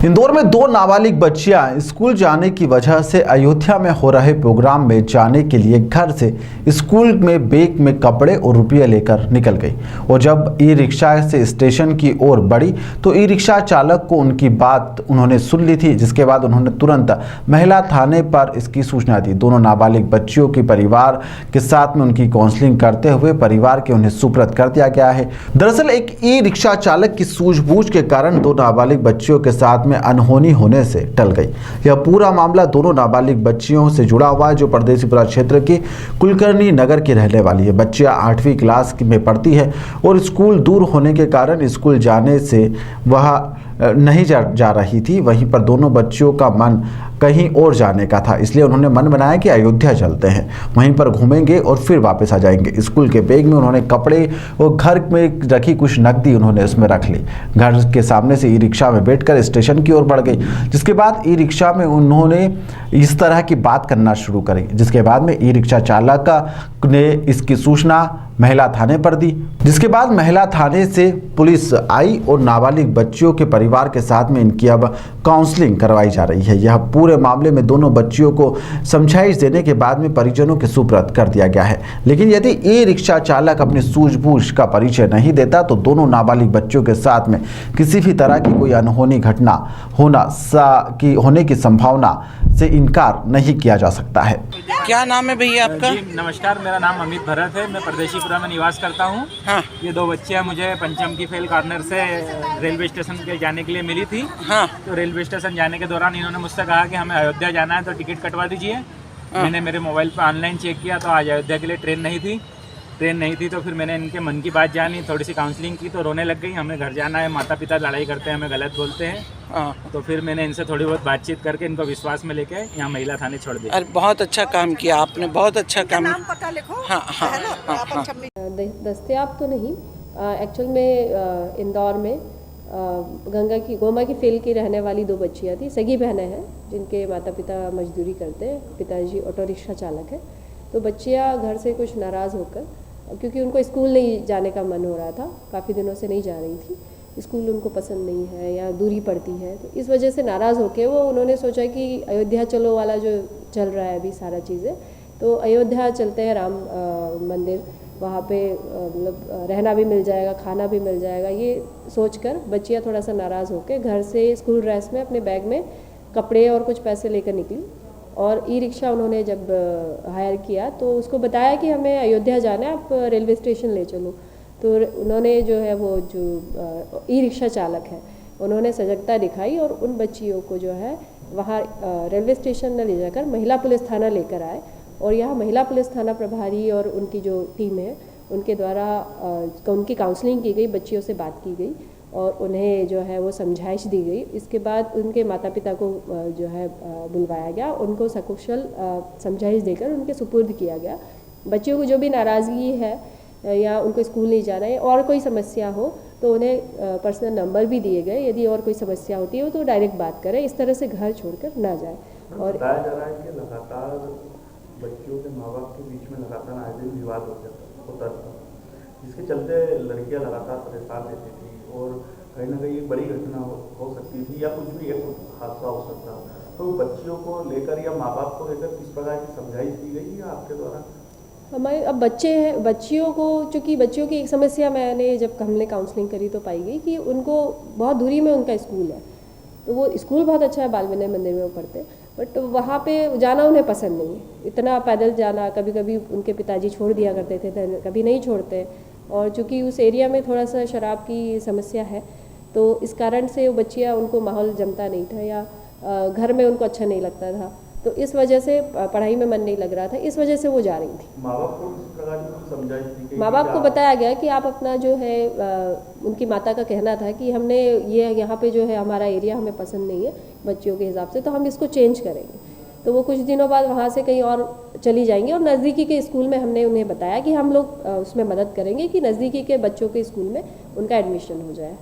इंदौर में दो नाबालिग बच्चियां स्कूल जाने की वजह से अयोध्या में हो रहे प्रोग्राम में जाने के लिए घर से स्कूल में बैग में कपड़े और रुपये लेकर निकल गई और जब ई रिक्शा से स्टेशन की ओर बढ़ी तो ई रिक्शा चालक को उनकी बात उन्होंने सुन ली थी, जिसके बाद उन्होंने तुरंत महिला थाने पर इसकी सूचना दी। दोनों नाबालिग बच्चियों के परिवार के साथ में उनकी काउंसलिंग करते हुए परिवार के उन्हें सुपुर्द कर दिया गया है। दरअसल एक ई रिक्शा चालक की सूझबूझ के कारण दो नाबालिग बच्चियों के साथ में अनहोनी होने से टल गई। यह पूरा मामला दोनों नाबालिग बच्चियों से जुड़ा हुआ है, जो परदेसीपुरा क्षेत्र की कुलकर्णी नगर की रहने वाली है। बच्चियां 8वीं क्लास में पढ़ती है और स्कूल दूर होने के कारण स्कूल जाने से वह नहीं जा रही थी। वहीं पर दोनों बच्चियों का मन कहीं और जाने का था, इसलिए उन्होंने मन बनाया कि अयोध्या चलते हैं, वहीं पर घूमेंगे और फिर वापस आ जाएंगे। स्कूल के बैग में उन्होंने कपड़े और घर में रखी कुछ नकदी उन्होंने उसमें रख ली। घर के सामने से ई रिक्शा में बैठकर स्टेशन की ओर बढ़ गई, जिसके बाद ई रिक्शा में उन्होंने इस तरह की बात करना शुरू करी, जिसके बाद में ई रिक्शा चालक ने इसकी सूचना महिला थाने पर दी, जिसके बाद महिला थाने से पुलिस आई और नाबालिग बच्चियों के परिवार के साथ में इनकी अब काउंसलिंग करवाई जा रही है। यह पूरे मामले में दोनों बच्चियों को समझाइश देने के बाद में परिजनों के सुपुर्द कर दिया गया है। लेकिन यदि ई रिक्शा चालक अपनी सूझबूझ का परिचय नहीं देता तो दोनों नाबालिग बच्चियों के साथ में किसी भी तरह की कोई अनहोनी घटना होने की संभावना से इनकार नहीं किया जा सकता है। क्या नाम है भैया आपका? जी नमस्कार, मेरा नाम अमित भरत है। मैं परदेशीपुरा में निवास करता हूँ। हाँ। ये दो बच्चियाँ मुझे पंचम की फेल कॉर्नर से रेलवे स्टेशन के जाने के लिए मिली थी। हाँ। तो रेलवे स्टेशन जाने के दौरान इन्होंने मुझसे कहा कि हमें अयोध्या जाना है तो टिकट कटवा दीजिए। मैंने मेरे मोबाइल पर ऑनलाइन चेक किया तो आज अयोध्या के लिए ट्रेन नहीं थी। तो फिर मैंने इनके मन की बात जानी, थोड़ी सी काउंसलिंग की तो रोने लग गई। हमें घर जाना है, माता पिता लड़ाई करते हैं, हमें गलत बोलते हैं। तो फिर मैंने इनसे थोड़ी बहुत बातचीत करके इनको विश्वास में लेके यहाँ महिला थाने छोड़ दिया। अरे बहुत अच्छा काम किया आपने, बहुत अच्छा काम। पता लिखो। हाँ हाँ हाँ। दस्तयाब तो नहीं, एक्चुअल में इंदौर में गोमा की फेल की रहने वाली दो बच्चियाँ थी, सगी बहनें हैं जिनके माता पिता मजदूरी करते हैं, पिताजी ऑटो रिक्शा चालक है। तो बच्चियाँ घर से कुछ नाराज़ होकर, क्योंकि उनको स्कूल नहीं जाने का मन हो रहा था, काफ़ी दिनों से नहीं जा रही थी, स्कूल उनको पसंद नहीं है या दूरी पड़ती है, तो इस वजह से नाराज़ होकर उन्होंने सोचा कि अयोध्या चलो वाला जो चल रहा है अभी सारा चीज़ें, तो अयोध्या चलते हैं राम मंदिर, वहाँ पे मतलब रहना भी मिल जाएगा, खाना भी मिल जाएगा। ये सोचकर बच्चियाँ थोड़ा सा नाराज़ होकर घर से स्कूल ड्रेस में अपने बैग में कपड़े और कुछ पैसे लेकर निकली। और ई रिक्शा उन्होंने जब हायर किया तो उसको बताया कि हमें अयोध्या जाना है, आप रेलवे स्टेशन ले चलो। तो उन्होंने जो है वो जो ई रिक्शा चालक है उन्होंने सजगता दिखाई और उन बच्चियों को जो है वहाँ रेलवे स्टेशन न ले जाकर महिला पुलिस थाना लेकर आए। और यहाँ महिला पुलिस थाना प्रभारी और उनकी जो टीम है उनके द्वारा उनकी काउंसलिंग की गई, बच्चियों से बात की गई और उन्हें जो है वो समझाइश दी गई। इसके बाद उनके माता पिता को जो है बुलवाया गया, उनको सकुशल समझाइश देकर उनके सुपुर्द किया गया। बच्चियों को जो भी नाराज़गी है या उनको स्कूल नहीं जाना है और कोई समस्या हो तो उन्हें पर्सनल नंबर भी दिए गए, यदि और कोई समस्या होती हो तो डायरेक्ट बात करें, इस तरह से घर छोड़कर ना जाए। और बताया जा रहा है कि लगातार बच्चियों के माँ बाप के बीच में लगातार आए दिन विवाद होता था, जिसके चलते लड़कियां लगातार परेशान रहती थी और कहीं ना कहीं एक बड़ी घटना हो सकती थी या कुछ भी एक हादसा हो सकता। तो बच्चियों को लेकर या माँ बाप को लेकर किस प्रकार की समझाइश दी गई या आपके द्वारा? हमारे अब बच्चे हैं, बच्चियों को, चूँकि बच्चियों की एक समस्या मैंने जब हमने काउंसलिंग करी तो पाई गई कि उनको बहुत दूरी में उनका स्कूल है, तो वो स्कूल बहुत अच्छा है, बाल विनय मंदिर में वो पढ़ते हैं, बट वहाँ पे जाना उन्हें पसंद नहीं है। इतना पैदल जाना, कभी कभी उनके पिताजी छोड़ दिया करते थे, कभी नहीं छोड़ते। और चूँकि उस एरिया में थोड़ा सा शराब की समस्या है तो इस कारण से वो बच्चियाँ, उनको माहौल जमता नहीं था या घर में उनको अच्छा नहीं लगता था, तो इस वजह से पढ़ाई में मन नहीं लग रहा था, इस वजह से वो जा रही थी। माँ बाप को किस प्रकार की समझाइश दी गई? माँ बाप को बताया गया कि आप अपना जो है उनकी माता का कहना था कि हमने ये यहाँ पे जो है हमारा एरिया हमें पसंद नहीं है बच्चियों के हिसाब से, तो हम इसको चेंज करेंगे। तो वो कुछ दिनों बाद वहाँ से कहीं और चली जाएंगी और नज़दीकी के स्कूल में हमने उन्हें बताया कि हम लोग उसमें मदद करेंगे कि नज़दीकी के बच्चों के स्कूल में उनका एडमिशन हो जाए।